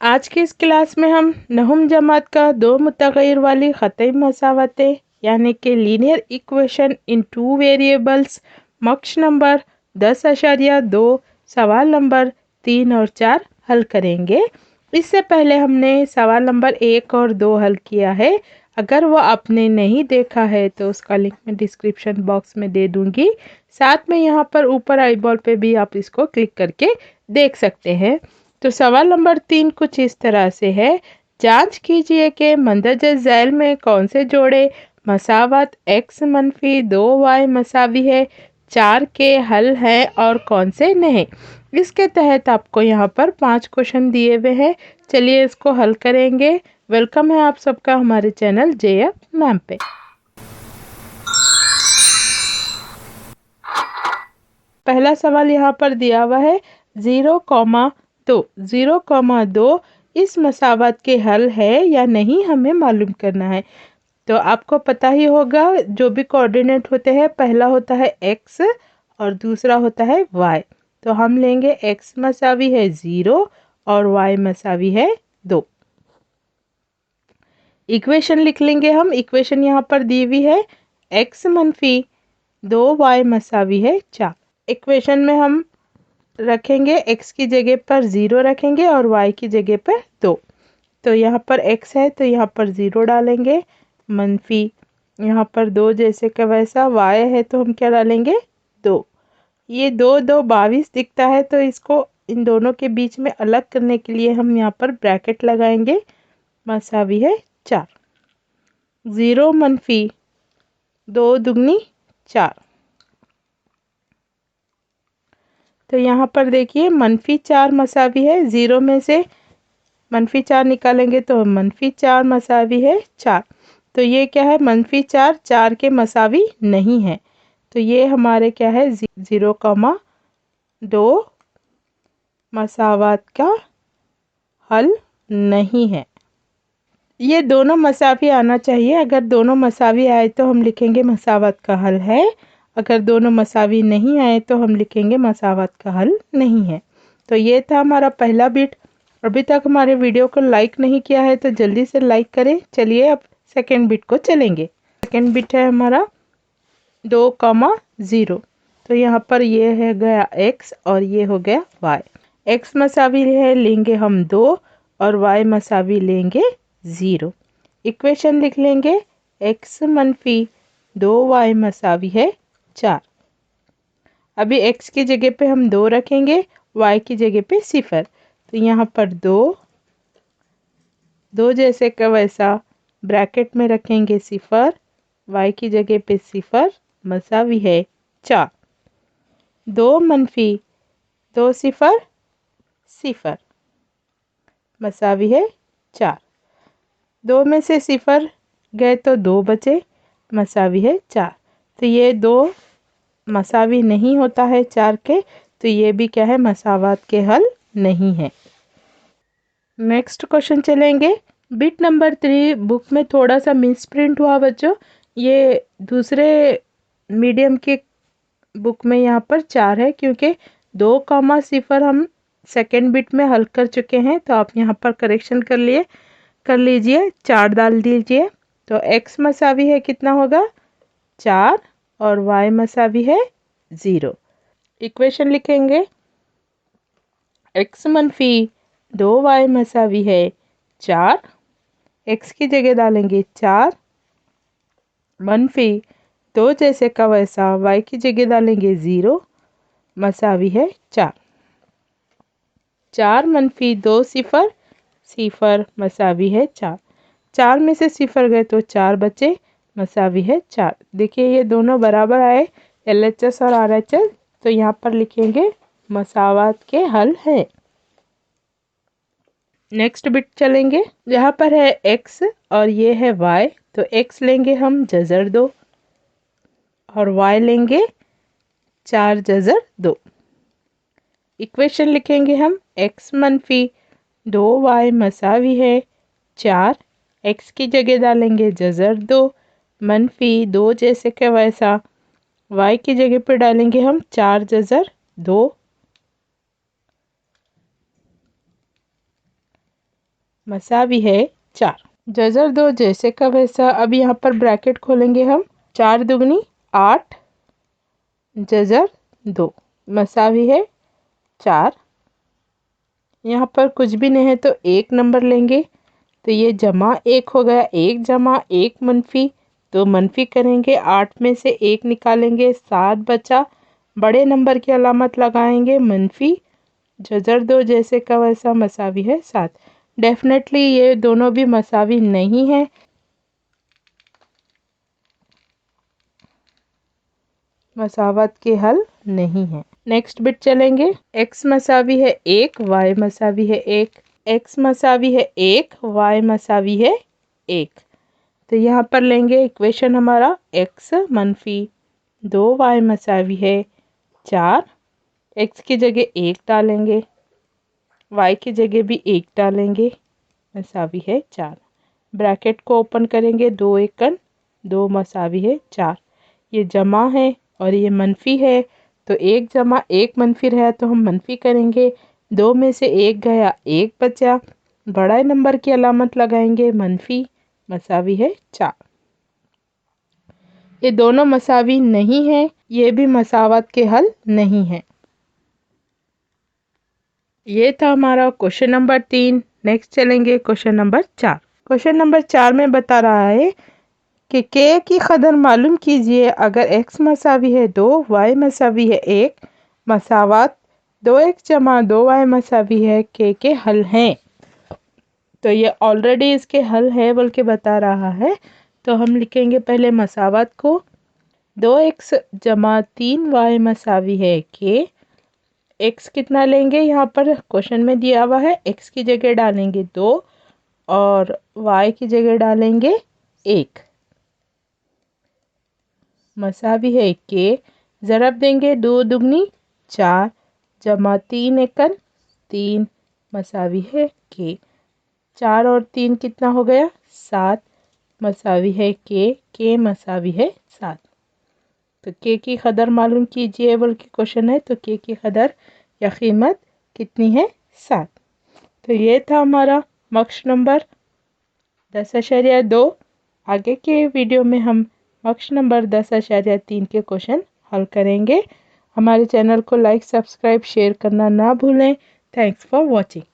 आज की इस क्लास में हम नहुम जमात का दो मुतग़य्यर वाली ख़तई मसावतें यानी कि linear equation in two variables मक्श नंबर 10.2 सवाल नंबर 3 और 4 हल करेंगे। इससे पहले हमने सवाल नंबर 1 और 2 हल किया है। अगर वो आपने नहीं देखा है तो उसका लिंक मैं डिस्क्रिप्शन बॉक्स में दे दूंगी। साथ में यहाँ पर ऊपर आई बॉल पे भी आप इसको क्लिक करके देख सकते हैं। तो सवाल नंबर 3 कुछ इस तरह से है। जांच कीजिए कि मंदरजा झैल में कौन से जोड़े मसावत x मनफी 2y मसावी है 4 के हल हैं और कौन से नहीं। इसके तहत आपको यहाँ पर 5 क्वेश्चन दिए हुए हैं। चलिए इसको हल करेंगे। वेलकम है आप सबका हमारे चैनल JF मैम पे। पहला सवाल यहाँ पर दिया हुआ है 0,2 इस मसावत के हल है या नहीं हमें मालूम करना है। तो आपको पता ही होगा जो भी कोऑर्डिनेट होते हैं पहला होता है x और दूसरा होता है y। तो हम लेंगे x मसावी है 0 और y मसावी है 2। इक्वेशन लिख लेंगे हम। इक्वेशन यहाँ पर दी हुई है x मनफी 2y मसावी है 4। इक्वेशन में हम रखेंगे x की जगह पर 0 रखेंगे और y की जगह पर 2। तो यहाँ पर x है तो यहाँ पर 0 डालेंगे, मनफी यहाँ पर 2 जैसे का वैसा, y है तो हम क्या डालेंगे 2। ये 2 2 22 दिखता है तो इसको इन दोनों के बीच में अलग करने के लिए हम यहाँ पर ब्रैकेट लगाएंगे। मसावी है 4। 0 मनफी 2 दुगनी 4। तो यहाँ पर देखिए मनफी 4 मसावी है 0 में से मनफी 4 निकालेंगे तो मनफी 4 मसावी है 4। तो ये क्या है मनफी 4 4 के मसावी नहीं है। तो ये हमारे क्या है 0,2 मसावत का हल नहीं है। ये दोनों मसावी आना चाहिए। अगर दोनों मसावी आए तो हम लिखेंगे मसावत का हल है। अगर दोनों मसावी नहीं आए तो हम लिखेंगे मसावत का हल नहीं है। तो ये था हमारा पहला बिट। अभी तक हमारे वीडियो को लाइक नहीं किया है तो जल्दी से लाइक करें। चलिए अब सेकेंड बिट को चलेंगे। सेकेंड बिट है हमारा 2,0। तो यहाँ पर ये है गया x और ये हो गया y। x मसावी है लेंगे हम 2 और y मसावी लेंगे 0। इक्वेशन लिख लेंगे x मनफी 2y मसावी है 4। अभी x की जगह पे हम 2 रखेंगे, y की जगह पे 0। तो यहाँ पर 2 2 जैसे का वैसा ब्रैकेट में रखेंगे 0, y की जगह पे 0 मसावी है 4। 2 मनफी 2 0 0 मसावी है 4। 2 में से 0 गए तो 2 बचे, मसावी है 4। तो ये 2 मसावी नहीं होता है 4 के, तो ये भी क्या है मसावत के हल नहीं है। नेक्स्ट क्वेश्चन चलेंगे। बिट नंबर 3 बुक में थोड़ा सा मिस प्रिंट हुआ बच्चों। ये दूसरे मीडियम के बुक में यहाँ पर 4 है क्योंकि 2,0 हम सेकेंड बिट में हल कर चुके हैं। तो आप यहाँ पर करेक्शन कर लीजिए, 4 डाल दीजिए। तो x मसावी है कितना होगा 4 और y मसावी है 0। इक्वेशन लिखेंगे x मनफी 2y मसावी है 4। x की जगह डालेंगे 4 मनफी 2 जैसे का वैसा, y की जगह डालेंगे 0 मसावी है 4। 4 मनफी 2 0 0 मसावी है 4। 4 में से 0 गए तो 4 बचे, मसावी है 4। देखिए ये दोनों बराबर आए LHS और RHS। तो यहाँ पर लिखेंगे मसावत के हल है। नेक्स्ट बिट चलेंगे। यहाँ पर है x और ये है y। तो x लेंगे हम जजर 2 और y लेंगे 4 जजर 2। इक्वेशन लिखेंगे हम x मनफी 2y मसावी है 4। x की जगह डालेंगे जजर 2 मनफी 2 जैसे के वैसा, y की जगह पर डालेंगे हम 4 जजर 2। मसावी है 4। जजर 2 जैसे का वैसा। अब यहाँ पर ब्रैकेट खोलेंगे हम। 4 दुगनी 8 जजर 2 मसावी है 4। यहाँ पर कुछ भी नहीं है तो 1 नंबर लेंगे, तो ये जमा 1 हो गया। 1 जमा 1 मनफी, तो मनफी करेंगे, 8 में से 1 निकालेंगे, 7 बचा। बड़े नंबर की अलामत लगाएंगे मनफी। जजर 2 जैसे का वैसा मसावी है 7। डेफिनेटली ये दोनों भी मसावी नहीं है। मसावत के हल नहीं है। नेक्स्ट बिट चलेंगे। x मसावी है 1, y मसावी है 1। x मसावी है 1, y मसावी है 1। तो यहाँ पर लेंगे इक्वेशन हमारा x मनफी 2y मसावी है 4। x की जगह 1 डालेंगे, y की जगह भी 1 डालेंगे, मसावी है 4। ब्रैकेट को ओपन करेंगे, 2 एकन 2 मसावी है 4। ये जमा है और ये मनफी है, तो 1 जमा 1 मनफी रहा तो हम मनफी करेंगे। 2 में से 1 गया, 1 बचा। बड़ा नंबर की अलामत लगाएंगे मनफी, मसावी है 4। ये दोनों मसावी नहीं है, ये भी मसावत के हल नहीं है। ये था हमारा क्वेश्चन नंबर 3। नेक्स्ट चलेंगे क्वेश्चन नंबर 4। क्वेश्चन नंबर 4 में बता रहा है कि के की कदर मालूम कीजिए अगर x मसावी है 2, y मसावी है 1, मसावत 2x जमा 2y मसावी है के हल हैं। तो ये ऑलरेडी इसके हल है बोल के बता रहा है, तो हम लिखेंगे पहले मसावत को। 2x जमा 3y मसावी है के। x कितना लेंगे, यहाँ पर क्वेश्चन में दिया हुआ है, x की जगह डालेंगे 2 और y की जगह डालेंगे 1। मसावी है के, ज़रब देंगे 2 दुगनी 4 जमा 3 एकन 3 मसावी है के। 4 और 3 कितना हो गया 7, मसावी है के मसावी है 7। तो के की कदर मालूम कीजिए बोल के क्वेश्चन है, तो के की कदर या कीमत कितनी है 7। तो ये था हमारा मक्श नंबर 10.2। आगे के वीडियो में हम मक्श नंबर 10.3 के क्वेश्चन हल करेंगे। हमारे चैनल को लाइक सब्सक्राइब शेयर करना ना भूलें। Thanks for watching.